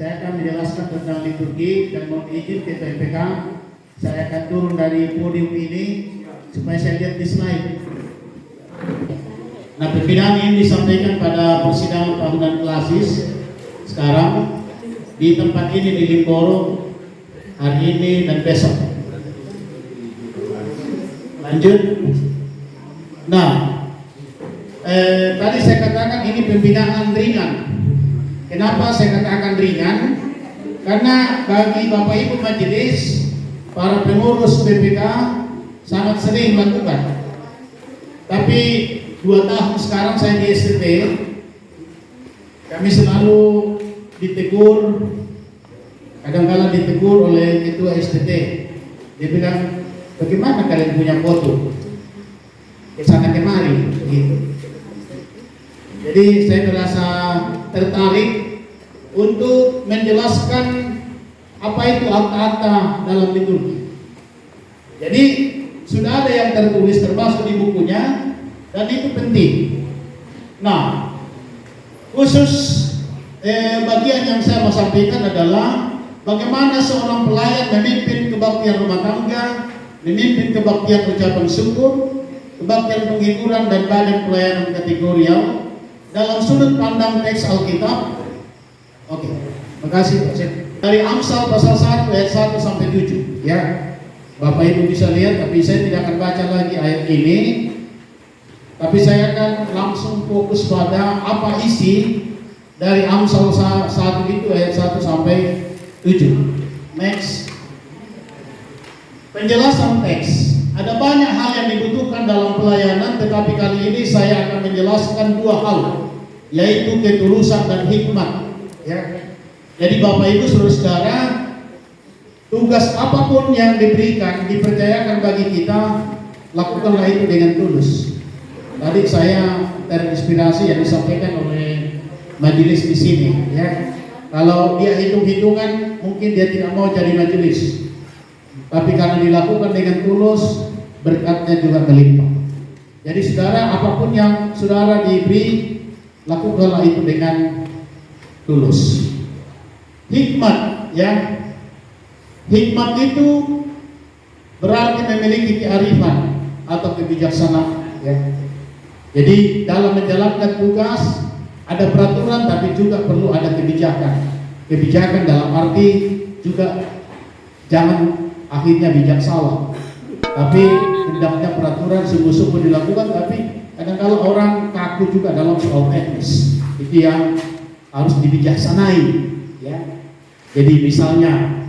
saya akan menjelaskan tentang liturgi dan mohon izin ke TPK. Saya akan turun dari podium ini supaya saya lihat di slide. Nah, pembinaan ini disampaikan pada persidangan tahunan klasis sekarang di tempat ini di Limboro hari ini dan besok. Lanjut. Nah, tadi saya katakan ini pembinaan ringan. Kenapa saya katakan ringan? Karena bagi Bapak Ibu majelis, para pengurus PPK sangat sering melakukan. Tapi 2 tahun sekarang saya di STT, kami selalu ditegur, kadang-kadang ditegur oleh ketua STT. Dia bilang, bagaimana kalian punya foto? Kesana kemari, gitu. Jadi saya merasa tertarik untuk menjelaskan apa itu akta-akta dalam liturgi. Jadi sudah ada yang tertulis termasuk di bukunya dan itu penting. Nah, khusus bagian yang saya mau sampaikan adalah bagaimana seorang pelayan memimpin kebaktian rumah tangga, memimpin kebaktian ucapan syukur, kebaktian penghiburan dan badan pelayanan kategorial dalam sudut pandang teks Alkitab. Oke, makasih Pak Syed. Dari Amsal pasal 1 ayat 1 sampai 7 ya. Bapak Ibu bisa lihat, tapi saya tidak akan baca lagi ayat ini. Tapi saya akan langsung fokus pada apa isi dari Amsal 1 itu ayat 1 sampai 7. Next. Penjelasan teks. Ada banyak hal yang dibutuhkan dalam pelayanan, tetapi kali ini saya akan menjelaskan 2 hal, yaitu ketulusan dan hikmat. Ya. Jadi Bapak Ibu saudara-saudara, tugas apapun yang diberikan, dipercayakan bagi kita, lakukanlah itu dengan tulus. Tadi saya terinspirasi yang disampaikan oleh majelis di sini. Ya. Kalau dia hitung-hitungan, mungkin dia tidak mau jadi majelis. Tapi karena dilakukan dengan tulus, berkatnya juga melimpah. Jadi saudara, apapun yang saudara diberi, lakukanlah itu dengan tulus. Hikmat, ya. Hikmat itu berarti memiliki kearifan atau kebijaksanaan, ya. Jadi dalam menjalankan tugas ada peraturan, tapi juga perlu ada kebijakan. Kebijakan dalam arti juga jangan akhirnya bijak salah, tapi hendaknya peraturan sungguh-sungguh dilakukan. Tapi kadang-kadang orang kaku juga dalam soal teknis, itu yang harus dibijaksanai, ya. Jadi misalnya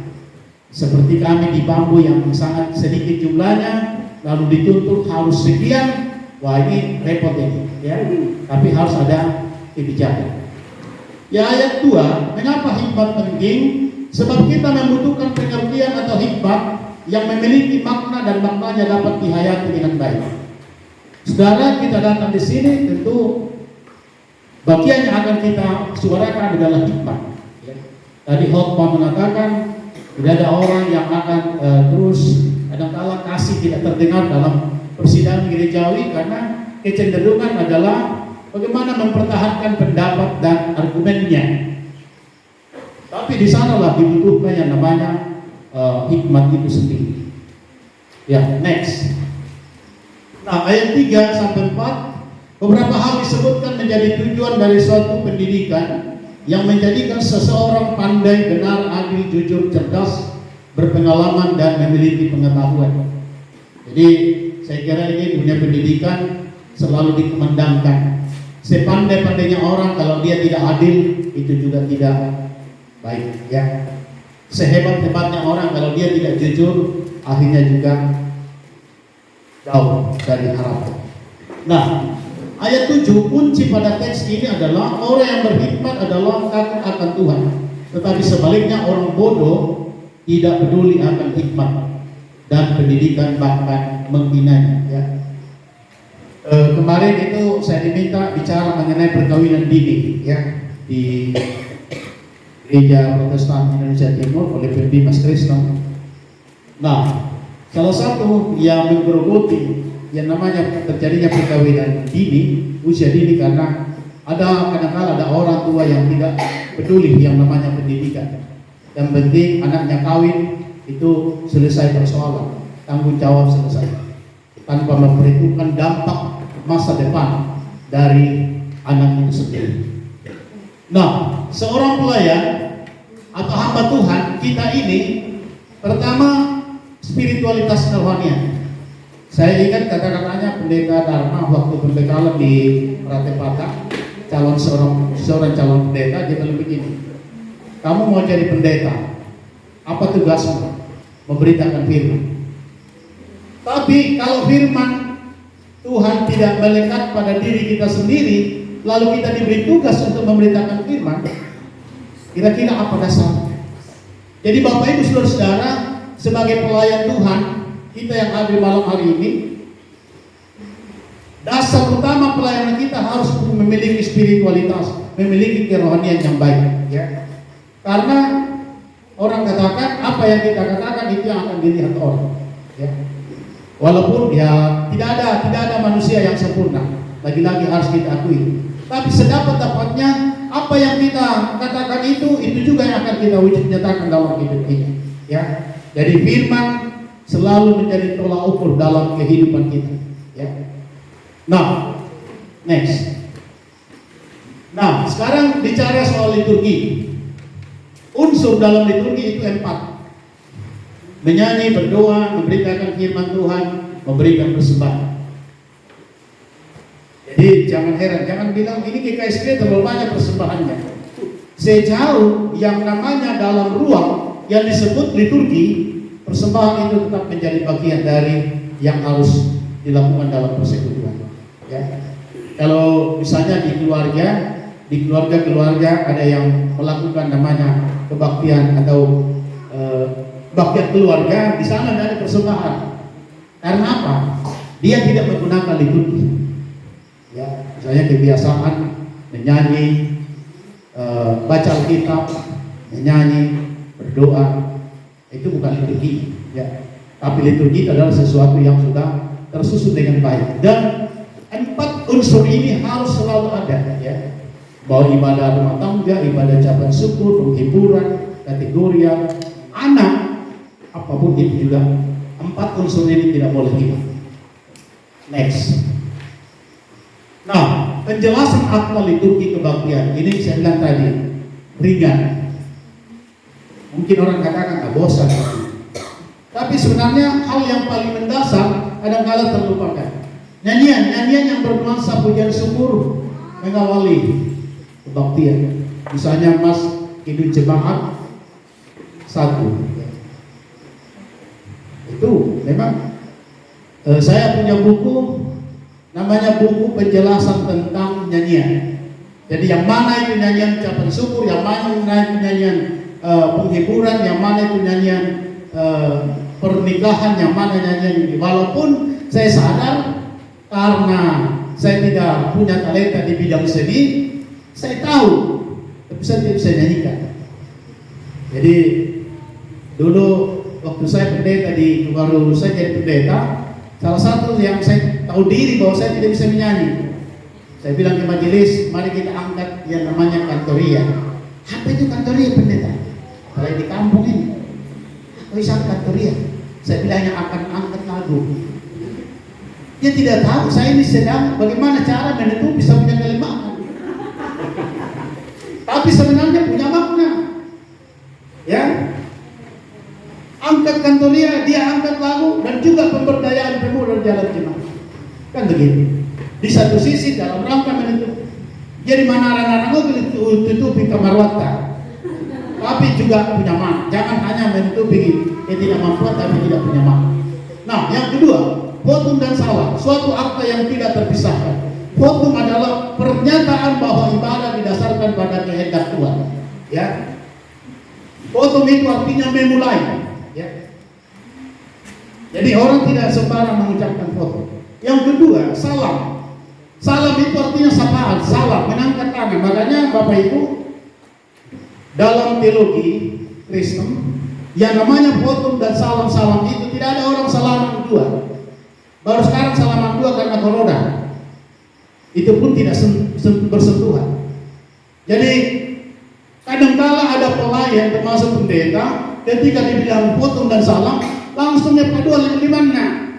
seperti kami di Bambu yang sangat sedikit jumlahnya, lalu dituntut harus sekian, wah ini repot ini, ya. Tapi harus ada kebijakan. Ya, ayat 2, mengapa hikmat penting? Sebab kita membutuhkan pengertian atau hikmat yang memiliki makna dan maknanya dapat dihayati dengan baik. Saudara, kita datang di sini tentu bagian yang akan kita suarakan adalah hikmat. Ya. Tadi khotbah mengatakan tidak ada orang yang akan terus kadang-kala kasih tidak terdengar dalam persidangan gerejawi, karena kecenderungan adalah bagaimana mempertahankan pendapat dan argumennya. Tapi di sanalah dibutuhkan yang namanya hikmat itu sendiri. Ya, next. Nah, ayat 3 sampai 4, beberapa hal disebutkan menjadi tujuan dari suatu pendidikan yang menjadikan seseorang pandai, benar, adil, jujur, cerdas, berpengalaman dan memiliki pengetahuan. Jadi saya kira ini dunia pendidikan selalu dikumandangkan. Sepandai-pandainya orang, kalau dia tidak adil, itu juga tidak baik, ya. Sehebat-hebatnya orang, kalau dia tidak jujur, akhirnya juga jauh dari harapan. Nah, ayat 7, kunci pada teks ini adalah orang yang berhikmat adalah takut akan Tuhan, tetapi sebaliknya orang bodoh tidak peduli akan hikmat dan pendidikan, bahkan menghinanya, ya. Kemarin itu saya diminta bicara mengenai perkawinan dini, ya, di Gereja Protestan Indonesia Timur oleh PB Mas Kristen. Nah, salah satu yang menggerogoti yang namanya terjadinya perkawinan dini, usia dini, karena Kadang-kadang ada orang tua yang tidak peduli yang namanya pendidikan. Yang penting anaknya kawin, itu selesai persoalan, tanggung jawab selesai, tanpa memperhitungkan dampak masa depan dari anak itu sendiri. Nah, seorang pelayan atau hamba Tuhan kita ini, pertama spiritualitas kerohanian. Saya ingat kata-katanya Pendeta Dharma waktu pembekalan di Ratepata, seorang calon pendeta, dia bilang begini, kamu mau jadi pendeta, apa tugasmu? Memberitakan firman. Tapi kalau firman Tuhan tidak melekat pada diri kita sendiri, lalu kita diberi tugas untuk memberitakan firman, kira-kira apa dasarnya? Jadi Bapak Ibu Saudara-saudara, sebagai pelayan Tuhan, kita yang hadir malam hari ini, dasar utama pelayanan kita harus memiliki spiritualitas, memiliki kerohanian yang baik, ya. Karena orang katakan apa yang kita katakan itu yang akan dilihat orang, ya. Walaupun ya tidak ada manusia yang sempurna, lagi-lagi harus kita akui. Tapi sedapat-dapatnya apa yang kita katakan itu juga yang akan kita wujud nyatakan dalam hidup ini, ya. Jadi firman selalu menjadi tolak ukur dalam kehidupan kita, ya. Nah, next. Nah, sekarang bicara soal liturgi. Unsur dalam liturgi itu 4. Menyanyi, berdoa, memberitakan firman Tuhan, memberikan persembahan. Jadi jangan heran, jangan bilang ini GKSP terlalu banyak persembahannya. Sejauh yang namanya dalam ruang yang disebut liturgi, persembahan itu tetap menjadi bagian dari yang harus dilakukan dalam persekutuan, ya. Kalau misalnya di keluarga ada yang melakukan namanya kebaktian atau baktian keluarga, di sana ada persembahan. Karena apa? Dia tidak menggunakan liturgi, ya. Misalnya kebiasaan menyanyi, baca Alkitab, menyanyi, berdoa, itu bukan liturgi, ya. Tapi liturgi adalah sesuatu yang sudah tersusun dengan baik. Dan 4 unsur ini harus selalu ada, ya. Bahwa ibadah rumah tangga, ibadah ucapan syukur, penghiburan, kategorian, anak, apapun itu juga 4 unsur ini tidak boleh hilang. Next. Nah, penjelasan akta liturgi kebaktian ini saya bilang tadi ringan. Mungkin orang katakan bosan, tapi sebenarnya hal yang paling mendasar kadang-kala terlupakan. Nyanyian yang bernuansa pujian syukur mengawali kebaktian. Misalnya Mas Hidup Jemaat 1. Itu memang saya punya buku namanya buku penjelasan tentang nyanyian. Jadi yang mana itu nyanyian ucapan syukur, yang mana itu nyanyian penghiburan, yang mana itu nyanyian pernikahan, yang mana nyanyian ini. Walaupun saya sadar karena saya tidak punya talenta di bidang seni, saya tahu, tapi saya tidak bisa nyanyikan. Jadi dulu waktu saya pendeta baru saya jadi pendeta, salah satu yang saya tahu diri bahwa saya tidak bisa menyanyi, saya bilang ke majelis, mari kita angkat yang namanya kantoria. Apa itu kantoria, pendeta? Kalau di kampung ini, apa bisa kantoria? Saya bilang yang akan angkat lagu. Dia tidak tahu saya ini sedang bagaimana cara menentu bisa punya kelemahan. Tapi sebenarnya punya makna, ya. Angkat kantoria, dia angkat lagu, dan juga pemberdayaan pemuda jalan jemaat. Kan begitu. Di satu sisi dalam rangka menentu. Jadi mana itu tutupi kamar wakta, tapi juga punya makna. Jangan hanya menutupi ketidakmampuan tapi tidak punya makna. Nah, yang kedua, votum dan salah, suatu akta yang tidak terpisahkan. Votum adalah pernyataan bahwa ibadah didasarkan pada kehendak Tuhan, ya. Votum itu artinya memulai, ya. Jadi orang tidak sembarang mengucapkan votum. Yang kedua, salam. Salam itu artinya sapaan, salam, mengangkat tangan. Makanya Bapak Ibu, dalam teologi Kristen, yang namanya votum dan salam-salam itu tidak ada orang salaman dua. Baru sekarang salaman dua karena corona. Itu pun tidak bersentuhan. Jadi kadangkala ada pelayan termasuk pendeta, ketika dibilang potong dan salam, langsung padua limana.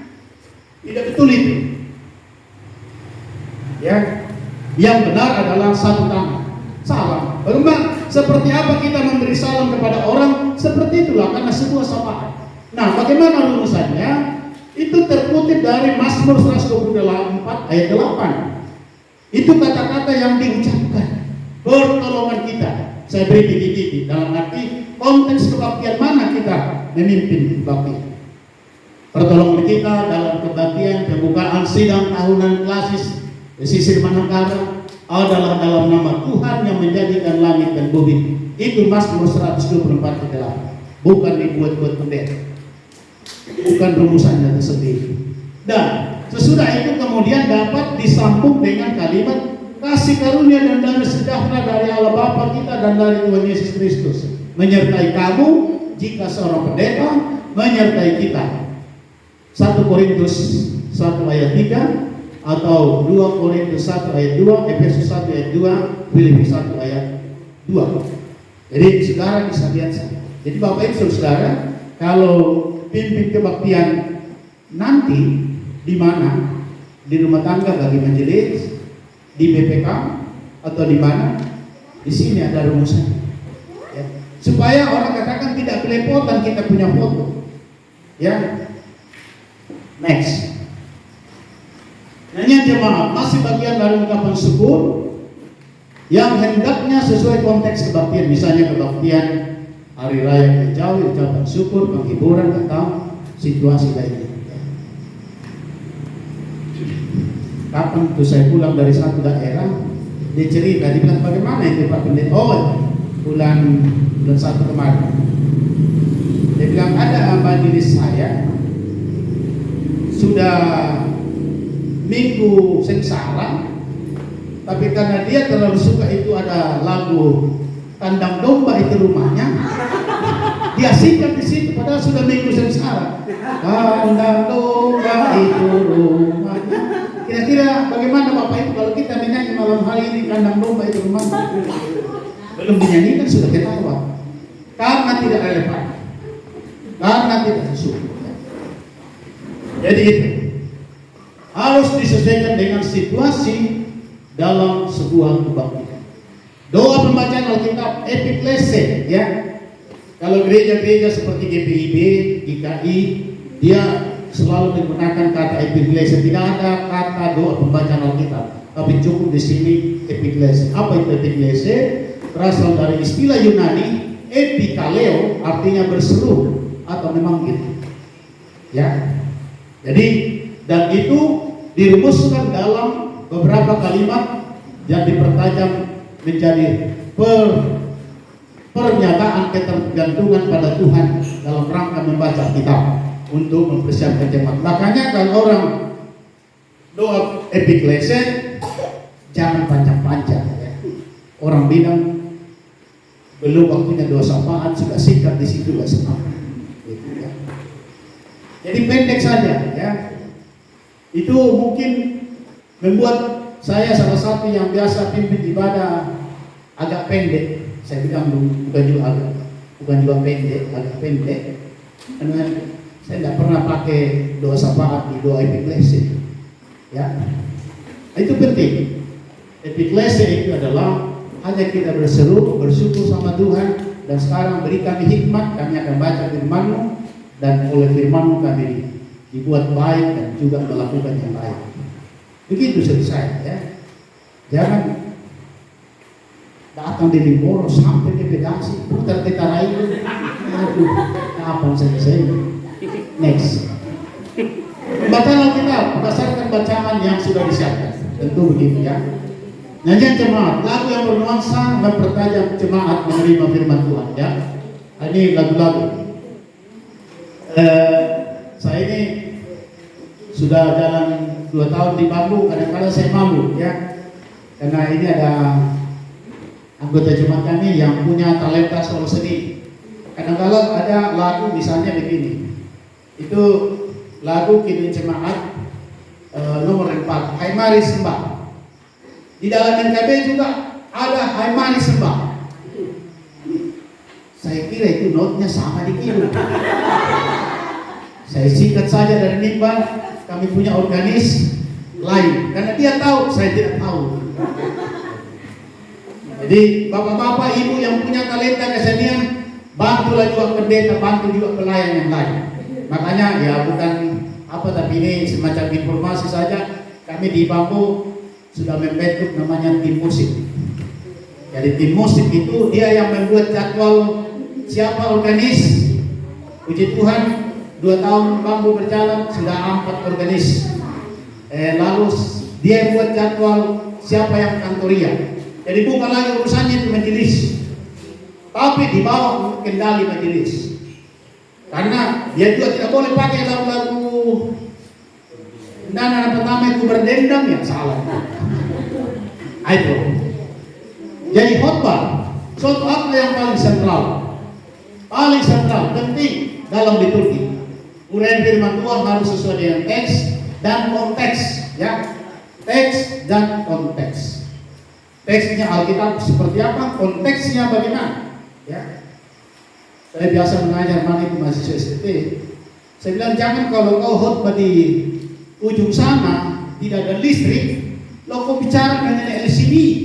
Tidak betul itu. Ya, yang benar adalah satu tangan, salam. Bagaimana? Seperti apa kita memberi salam kepada orang? Seperti itulah, karena sebuah sapaan. Nah, bagaimana rumusannya? Itu terkutip dari Mazmur 124 ayat 8. Itu kata-kata yang diucapkan, pertolongan kita. Saya beri titik-titik dalam arti konteks kebaktian mana kita memimpin kebaktian. Pertolongan kita dalam kebaktian pembukaan sidang tahunan klasis pesisir Manakara adalah dalam nama Tuhan yang menjadikan langit dan bumi. Itu Mazmur 124 ayat 8. Bukan dibuat-buat pendeta, bukan rumusannya tersendiri. Dan sesudah itu kemudian dapat disambung dengan kalimat kasih karunia dan damai sejahtera dari Allah Bapa kita dan dari Tuhan Yesus Kristus menyertai kamu, jika seorang pendeta, menyertai kita. 1 Korintus 1 ayat 3 atau 2 Korintus 1 ayat 2, Efesus 1 ayat 2, Filipi 1 ayat 2. Jadi saudara bisa lihat saya. Jadi Bapak Ibu Saudara, kalau pimpin kebaktian nanti di mana? Di rumah tangga bagi majelis, di BPK atau di mana? Di sini ada rumusan. Ya. Supaya orang katakan tidak belepotan kita punya foto. Ya. Next. Nyanyian jemaat masih bagian dari ungkapan syukur yang hendaknya sesuai konteks kebaktian, misalnya kebaktian hari raya gereja, ucapan syukur, penghiburan atau situasi lainnya. Kapan itu saya pulang dari satu daerah, dia cerita, dia bilang bagaimana itu Pak Pendeta? Oh, bulan 1 kemarin. Dia bilang ada majelis saya sudah minggu sengsara, tapi karena dia terlalu suka itu ada lagu kandang domba itu rumahnya, dia singkat di situ padahal sudah minggu sengsara. Kandang domba itu rumahnya. Kira-kira bagaimana Bapak Ibu kalau kita menyanyi malam hari ini kandang domba itu rumahnya? Belum dinyanyikan sudah ketawa. Karena tidak relevan, karena tidak sesuai. Jadi itu harus disesuaikan dengan situasi dalam sebuah kebaktian. Doa pembacaan Alkitab epiklese, ya. Kalau gereja-gereja seperti GPIB, GKI, dia selalu menggunakan kata epiklese. Tidak ada kata doa pembacaan Alkitab, tapi cukup di sini epiklese. Apa itu epiklese? Berasal dari istilah Yunani epikaleo, artinya berseru atau memanggil. Ya. Jadi dan itu dirumuskan dalam beberapa kalimat yang dipertajam menjadi pernyataan ketergantungan pada Tuhan dalam rangka membaca kitab untuk mempersiapkan jemaat. Makanya kalau orang doa epiklese jangan panjang-panjang. Ya. Orang bilang belum waktunya doa sapaan sudah singkat di situ gak senang. Gitu, ya. Jadi pendek saja, ya. Itu mungkin membuat saya salah satu yang biasa pimpin ibadah agak pendek. Saya bilang bukan juga pendek, agak pendek. Karena saya tidak pernah pakai doa sapaan di doa epiklese. Ya, itu penting. Epiklese itu adalah hanya kita berseru, bersyukur sama Tuhan, dan sekarang beri kami hikmat, kami akan baca firman-Mu, dan oleh firman-Mu kami dibuat baik dan juga melakukan yang baik. Begitu selesai, ya. Jangan datang di Limboro sampai ke Bedasi, putar ke Tarai. Aduh, kapan selesai? Next. Bacaan Alkitab berdasarkan bacaan yang sudah disiapkan. Tentu begitu, ya. Nyanyian jemaat, lagu yang bernuansa mempertajam jemaat menerima firman Tuhan, ya. Ini lagu-lagu. Saya ini sudah jalan 2 tahun di bambu, kadang-kadang saya malu, ya. Karena ini ada anggota jemaat kami yang punya talenta solo seni. Kadang-kadang ada lagu misalnya begini. Itu lagu kini jemaat nomor 4, Hai Mari Sembah. Di dalam NKB juga ada Hai Mari Sembah. Saya kira itu notnya sama di kiri. Saya singkat saja dari Nimba, kami punya organis lain. Karena dia tahu, saya tidak tahu. Jadi bapak-bapak, ibu yang punya talenta kesenian, bantulah juga pendeta, bantu juga pelayan yang lain. Makanya ya bukan apa, tapi ini semacam informasi saja. Kami di Bambu sudah membentuk namanya tim musik. Jadi tim musik itu dia yang membuat jadwal. Siapa organis? Puji Tuhan 2 tahun Bambu berjalan sudah 4 organis. Lalu dia yang buat jadwal siapa yang kantoria. Jadi bukan lagi urusannya itu majelis, tapi di bawah kendali majelis. Karena dia juga tidak boleh pakai lagu-lagu dan pertama itu berdendam, yang salah. Itu. Jadi khotbah suatu akta yang paling sentral, penting dalam liturgi. Uraian firman Tuhan harus sesuai dengan teks dan konteks, ya. Teks dan konteks. Teksnya Alkitab seperti apa, konteksnya bagaimana, ya. Saya biasa mengajar mana itu mahasiswa STT. Saya bilang jangan kalau kau khotbah di ujung sana tidak ada listrik, lo kau bicara dengan LCD.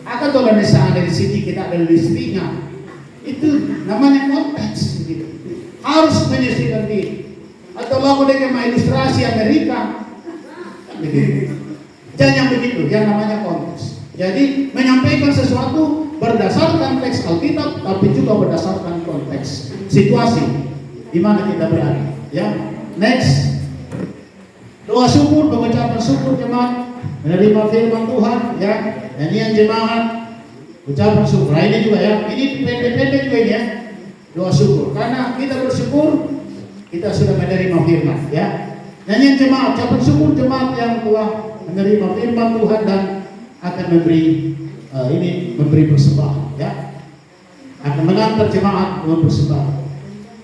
Akan kalau misalnya dari sini kita ada listriknya, itu namanya konteks, gitu. Harus menyesuaikan diri. Atau lalu dengan ilustrasi Amerika, begitu. Jangan yang begitu, yang namanya konteks. Jadi menyampaikan sesuatu berdasarkan teks Alkitab, tapi juga berdasarkan konteks situasi di mana kita berada. Ya, next, doa syukur, pengucapan syukur jemaat, menerima firman Tuhan, ya. Nyanyian jemaat, ucapan syukur. Nah, ini juga ya, ini pendek-pendek juga ini ya, doa syukur. Karena kita bersyukur, kita sudah menerima firman, ya. Nyanyian jemaat, ucapan syukur jemaat yang telah menerima firman Tuhan dan akan memberi memberi persembahan, ya. Akan mengantar jemaat mempersembahkan.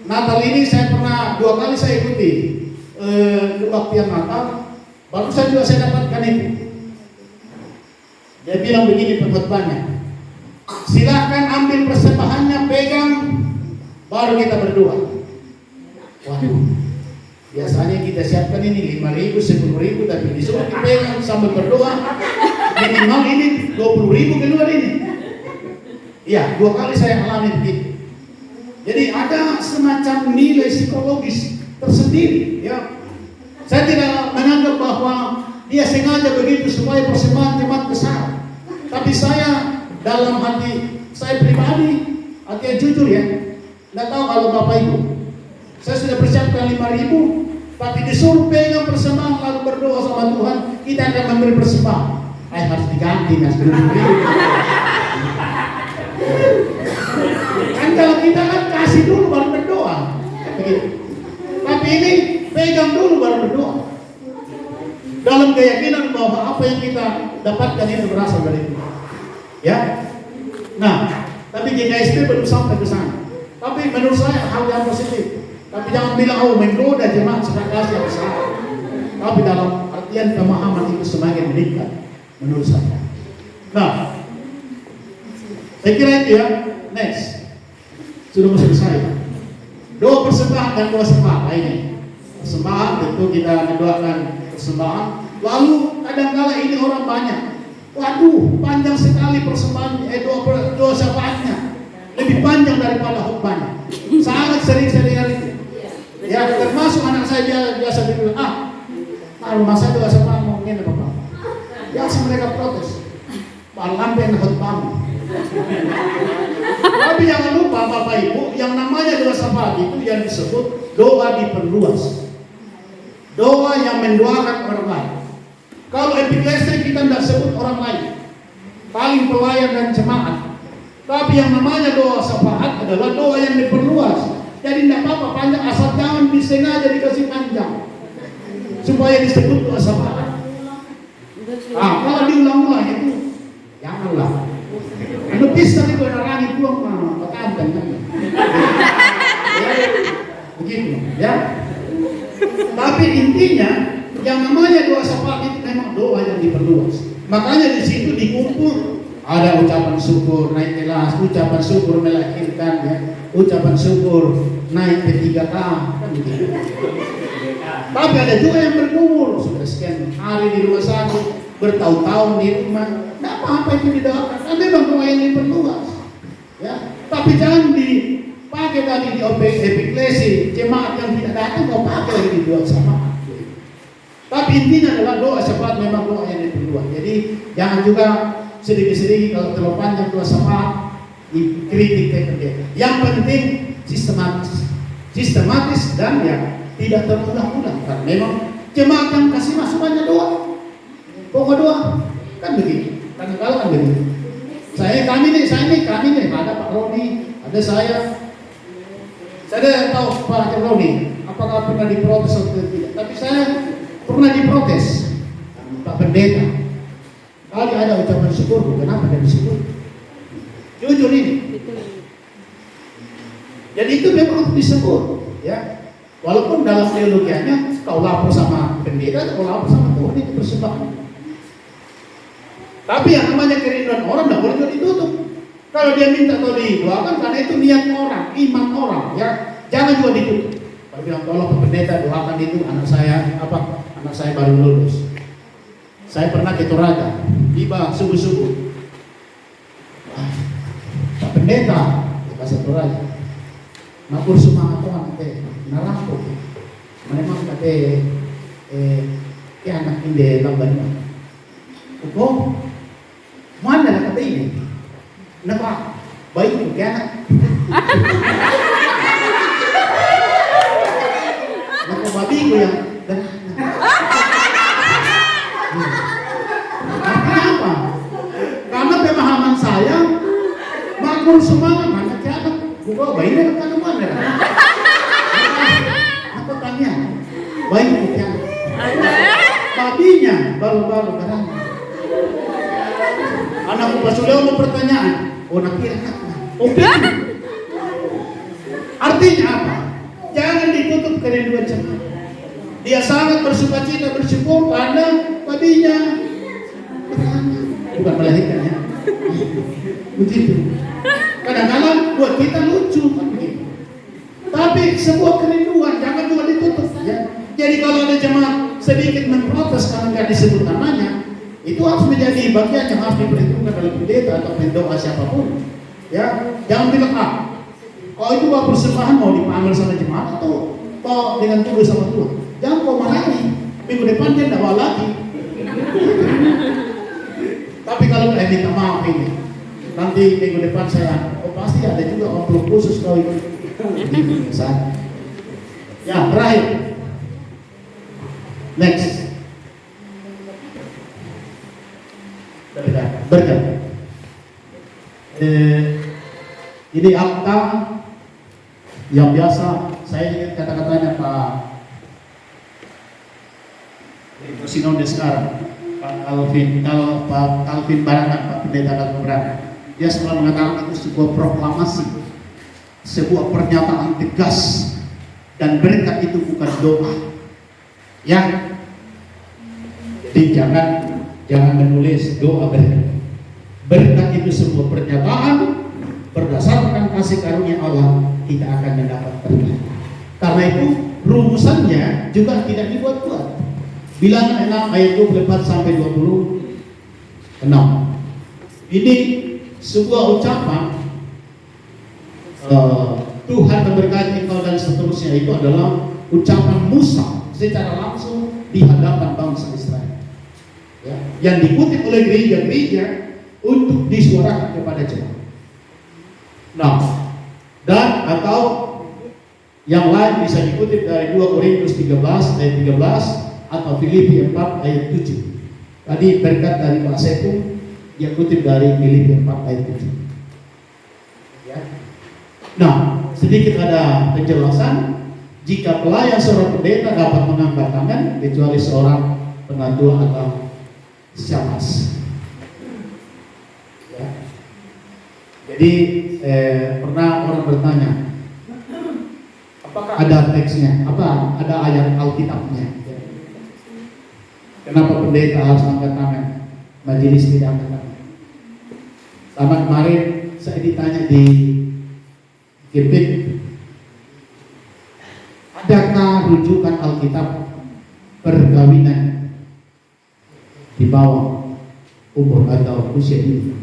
Natal ini saya pernah 2 kali saya ikuti kebaktian Natal. Baru saya juga saya dapatkan itu. Dia bilang begini pengkhotbahnya, silahkan ambil persembahannya, pegang, baru kita berdoa. Waduh, biasanya kita siapkan ini 5.000, 10.000, tapi disuruh dipegang sambil berdoa. Minimal ini 20.000 keluar ini. Iya, 2 kali saya alami begitu. Jadi ada semacam nilai psikologis tersendiri, ya. Saya tidak menganggap bahwa dia sengaja begitu supaya persembahan jemaat besar. Tapi saya dalam hati saya pribadi, hati yang jujur ya, tidak tahu kalau Bapak Ibu, saya sudah persiapkan 5.000, tapi disuruh pegang persembahan lalu berdoa sama Tuhan, kita akan memberi persembahan. Harus diganti mas dulu. Kan kalau kita kan kasih dulu baru berdoa, begitu. Tapi ini pegang dulu baru berdoa. Dalam keyakinan bahwa apa yang kita dapatkan itu berasal dari Tuhan. Ya. Nah, tapi GKSP belum sampai ke sana. Tapi menurut saya hal yang positif. Tapi jangan bilang menggoda jemaat sedekah yang besar. Tapi dalam artian pemahaman itu semakin meningkat menurut saya. Nah, saya kira itu ya. Next, sudah mau selesai. Doa persembahan dan doa sembah ini. Persembahan tentu kita mendoakan persembahan. Lalu kadang-kala ini orang banyak. Waduh, panjang sekali persembahan, doa syafaatnya. Lebih panjang daripada khotbahnya. Sangat sering-sering itu. Ya, termasuk anak saya biasa bilang, rumah saya doa syafaat mau ngene Bapak. Biasa mereka protes. Malam pengen khotbahmu. Tapi jangan lupa Bapak Ibu, yang namanya doa syafaat itu yang disebut doa diperluas. Doa yang mendoakan orang lain. Kalau epiklesia kita tidak sebut orang lain, paling pelayan dan jemaat. Tapi yang namanya doa syafaat adalah doa yang diperluas. Jadi tidak apa-apa panjang, asal jangan disengaja dikasih panjang supaya disebut doa syafaat. Kalau diulang-ulang itu janganlah. Lebih tadi gue narangin pulang kan. Begitu, ya. Tapi intinya Yang namanya doa syafaat itu memang doa yang diperluas. Makanya di situ dikumpul ada ucapan syukur naik kelas, ucapan syukur melahirkan, ya, ucapan syukur naik ke 3K, kan begitu. Tapi ada juga yang bergumul, sudah sekian hari di rumah sakit, bertahun-tahun di rumah, tidak apa-apa itu didoakan. Kan memang doa yang diperluas, ya. Tapi jangan dipakai tadi di epiklesi, jemaat yang tidak datang kau pakai lagi di doa syafaat. Tapi intinya adalah doa syafaat memang doa yang diperluas. Jadi jangan juga sedikit-sedikit kalau terlalu panjang doa syafaat dikritik pendeta. Yang penting sistematis dan ya tidak terulang-ulang. Karena memang jemaat yang kasih masukannya doa, pokok doa kan begitu. Karena kalau kan begitu. Kami nih, ada Pak Roni, ada saya tahu Pak Roni, apakah pernah diprotes atau tidak? Tapi saya pernah diprotes Pak Pendeta. Kali ada ucapan syukur, kenapa tidak bersyukur? Jujur ini. Jadi itu memang untuk disebut, ya. Walaupun dalam teologianya kau lapor sama pendeta, kau lapor sama Tuhan itu persembahan. Tapi yang namanya kerinduan orang tidak boleh juga ditutup. Kalau dia minta atau didoakan, karena itu niat orang, iman orang, ya. Jangan juga ditutup. Kalau bilang tolong pendeta doakan itu anak saya baru lulus. Saya pernah ke Toraja, tiba subuh-subuh. Pak pendeta di pasar Toraja. Makur semangat Tuhan kate narapo. Memang kate anak inde lamban. Uko mana nak kate ini? Napa? Baik ko kaya. Nako babi ko yang artinya apa? Karena pemahaman saya makur semangat mana kaya buka bayinya kan mana? Apa tanya? Bayi bukan. Babinya baru-baru barang. Anakku pasuleo mau pertanyaan. Oh nak kira oke. Artinya apa? Jangan ditutup kerinduan jemaat. Dia sangat bersukacita bersyukur karena babinya bukan melahirkan, ya. Begitu. Kadang-kadang buat kita lucu, tapi sebuah kerinduan jangan juga ditutup, ya. Jadi kalau ada jemaat sedikit memprotes karena nggak disebut namanya, itu harus menjadi bagian yang harus diperhitungkan oleh pendeta atau pendoa siapapun, ya. Jangan bilang kalau itu bawa persembahan mau dipanggil sama jemaat atau bawa dengan tulus sama Tuhan. Jangan kau marahi, minggu depan dia tidak bawa lagi. Tapi kalau minta maaf ini, nanti minggu depan saya, pasti ada juga amplop khusus kau itu. Ya, terakhir. Next. Berkat. Ini akta yang biasa saya ingat kata-katanya Pak Sinode sekarang, Pak Alvin Barangan, Pak Pendeta Alvin Barangan. Dia selalu mengatakan itu sebuah proklamasi, sebuah pernyataan tegas, dan berkat itu bukan doa. Ya, jadi jangan menulis doa berkat. Berkat itu sebuah pernyataan berdasarkan kasih karunia Allah, kita akan mendapat berkat. Karena itu rumusannya juga tidak dibuat-buat. Bilangan 6 ayat 24 sampai 26. Ini sebuah ucapan Tuhan memberkati engkau dan seterusnya, itu adalah ucapan Musa secara langsung di hadapan bangsa Israel, ya, yang dikutip oleh gereja-gereja untuk disuarakan kepada jemaat. Nah, dan atau yang lain bisa dikutip dari 2 Korintus 13 ayat 13 atau Filipi 4 ayat 7. Tadi berkat dari Pak Sepu yang kutip dari Filipi 4 ayat 7. Ya. Nah, sedikit ada penjelasan. Jika pelayan seorang pendeta dapat mengangkat tangan kecuali seorang pengatua atau syamas. Ya. Jadi pernah orang bertanya, apakah ada teksnya? Apa ada ayat Alkitabnya? Kenapa pendeta harus angkat tangan? Majelis tidak angkat tangan. Sama kemarin saya ditanya di GPIP, adakah rujukan Alkitab perkawinan di bawah umur atau usia ini?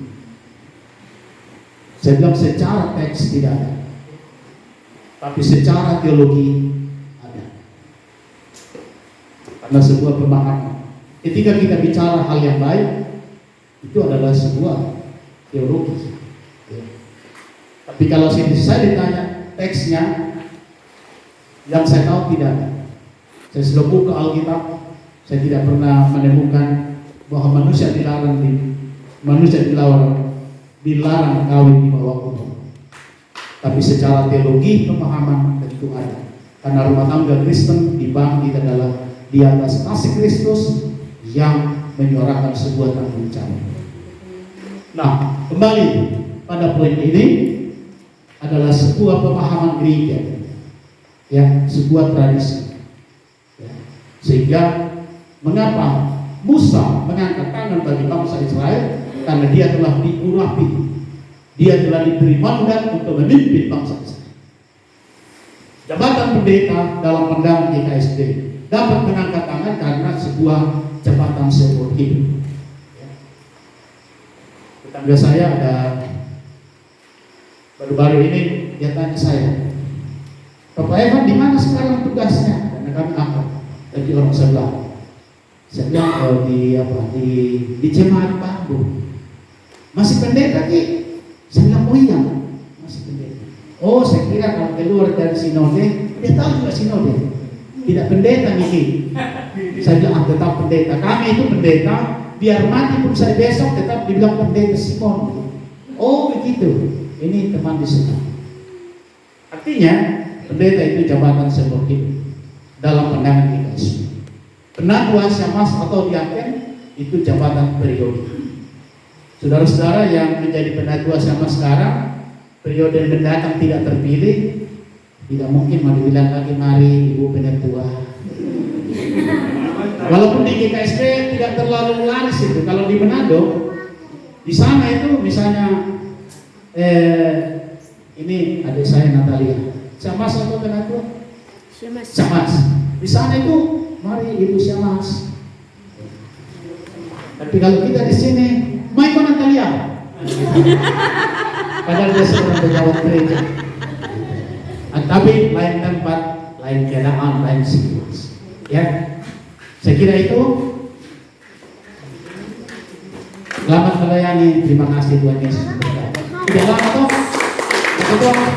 Saya bilang secara teks tidak ada, tapi secara teologi ada. Karena sebuah pemahaman. Ketika kita bicara hal yang baik, itu adalah sebuah teologi. Tapi kalau saya ditanya teksnya, yang saya tahu tidak ada. Saya sudah buka Alkitab, saya tidak pernah menemukan bahwa manusia dilarang kawin di bawah umur. Tapi secara teologi pemahaman tentu ada. Karena rumah tangga Kristen dibangun adalah di atas kasih Kristus yang menyuarakan sebuah tanggung jawab. Nah, kembali pada poin ini adalah sebuah pemahaman gereja, ya, sebuah tradisi. Ya. Sehingga mengapa Musa mengangkat tangan bagi bangsa Israel? Karena dia telah diurapi, dia telah diberi mandat untuk memimpin bangsa Israel. Jabatan pendeta dalam pandangan GKSD dapat mengangkat tangan karena sebuah jabatan seumur hidup. Tetangga saya ada baru-baru ini, dia tanya saya, Bapak Evan di mana sekarang tugasnya? Karena kami angkat dari orang sebelah. Saya bilang di jemaat Bambu. Masih pendeta Ki? Saya bilang oh iya, masih pendeta. Oh saya kira kalau keluar dari sinode, dia tahu juga sinode. Tidak pendeta Miki. Saya bilang tetap pendeta. Kami itu pendeta, biar mati pun saya besok tetap dibilang pendeta Simon. Oh begitu. Ini teman di sana. Artinya pendeta itu jabatan seumur hidup dalam pandangan kita semua. Penatua Syamas atau diaken itu jabatan periode. Saudara-saudara yang menjadi penatua Syamas sekarang, periode mendatang tidak terpilih, tidak mungkin mau dibilang lagi mari ibu penatua. Walaupun di GKSP tidak terlalu laris itu. Kalau di Manado, di sana itu misalnya ini adik saya Natalia, Syamas atau penatua? Syamas. Di sana itu mari ibu Syamas. Tapi kalau kita di sini, Maiko Natalia. Padahal dia seorang pejabat gereja. Tapi lain tempat, lain keadaan, lain situasi. Ya, saya kira itu. Selamat melayani. Terima kasih Tuhan Yesus. Tidak lama toh. Silakan.